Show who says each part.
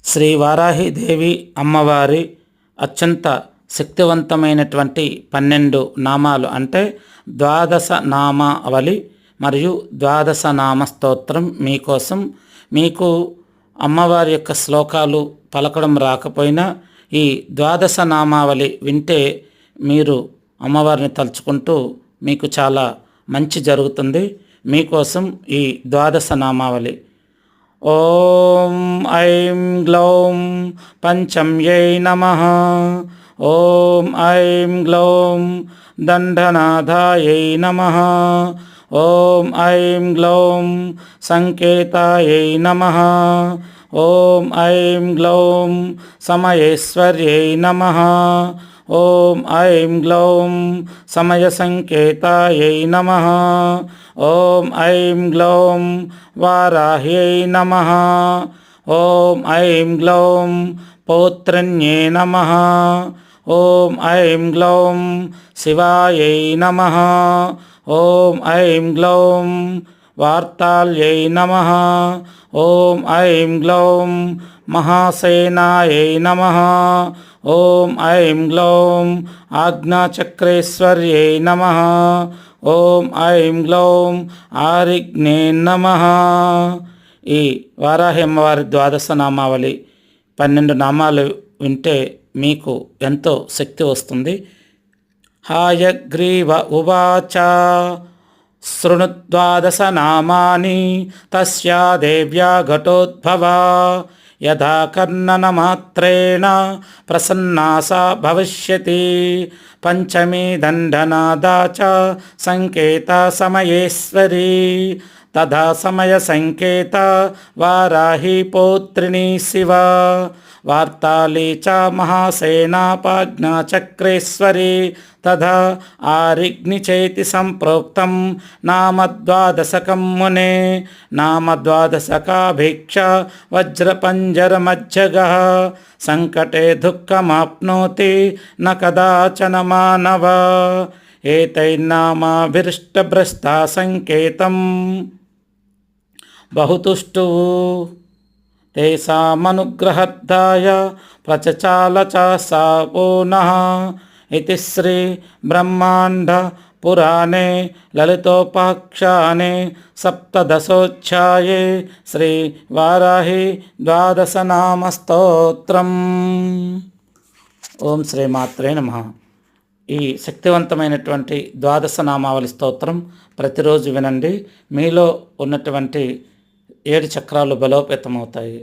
Speaker 1: శ్రీ వారాహిదేవి అమ్మవారి అత్యంత శక్తివంతమైనటువంటి 12 నామాలు అంటే ద్వాదశ నామావళి మరియు ద్వాదశ నామ స్తోత్రం మీకోసం. మీకు అమ్మవారి యొక్క శ్లోకాలు పలకడం రాకపోయినా ఈ ద్వాదశ నామావళి వింటే మీరు అమ్మవారిని తలుచుకుంటూ మీకు చాలా మంచి జరుగుతుంది. మీకోసం ఈ ద్వాదశ నామావళి. ఓం ఐం గ్లౌం పంచమ్యై నమః. ఓం ఐం గ్లౌం దండనాథాయై నమః. ఓం ఐం గ్లౌం సంకేతాయై నమః. ఓం ఐం గ్లౌం సమయేశ్వర్యై నమః. ఓం ఐం గ్లౌం సమయ సంకేతాయై నమః. ఓం ఐం గ్లౌం వారాహ్యై నమః. ఓం ఐం గ్లౌం పౌత్రన్యే నమః. ఓం ఐం గ్లౌం శివాయై నమః. ఓం ఐం గ్లౌం వార్తాల్యై నమః. ఓం ఐం గ్లౌం మహాసేనాయై నమః. ఓం ఐం గ్లౌం ఆజ్ఞాచక్రేశ్వర్యై నమః. ఓం ఐం గ్లౌం ఆరిగ్నే నమః. ఈ వారాహి అమ్మవారి ద్వాదశ నామావళి 12 నామాలు వింటే మీకు ఎంతో శక్తి వస్తుంది. హయగ్రీవ ఉవాచ శృణుద్వాదశ నామాని తస్యా దేవ్యా ఘటోద్భవ. యథా కర్ణనమాత్రేణ ప్రసన్నా సా భవిష్యతి. పంచమీ దండనాదా చ సంకేత సమయేశ్వరీ. తథా సమయ సంకేత వారాహి పౌత్రిణీ శివ. వార్తాళీ చ మహాసేనాపాజ్ఞాచక్రేశ్వరీ. తథా ఆరిగ్ని చేతి సంప్రోక్తం నామద్వాదశకం మునే. నామద్వాదశకాభిక్ష వజ్రపంజరమజ్జగః. సంకటే దుఃఖమాప్నోతి న కదాచన మానవ. ఏతైర్నామాభిరిష్టభ్రష్టా సంకేతం బహుతుష్టుః. తేషామనుగ్రహార్థాయ ప్రచచాల చ సా పునః. ఇతి శ్రీ బ్రహ్మాండ పురాణే లలితోపాఖ్యానే సప్తదశోధ్యాయే శ్రీ వారాహి ద్వాదశ నామ స్తోత్రం. ఓం శ్రీ మాత్రే నమః. ఈ శక్తివంతమైనటువంటి ద్వాదశ నామావళి స్తోత్రం ప్రతిరోజు వినండి. మీలో ఉన్నటువంటి 7 చక్రాలు బలోపేతమవుతాయి.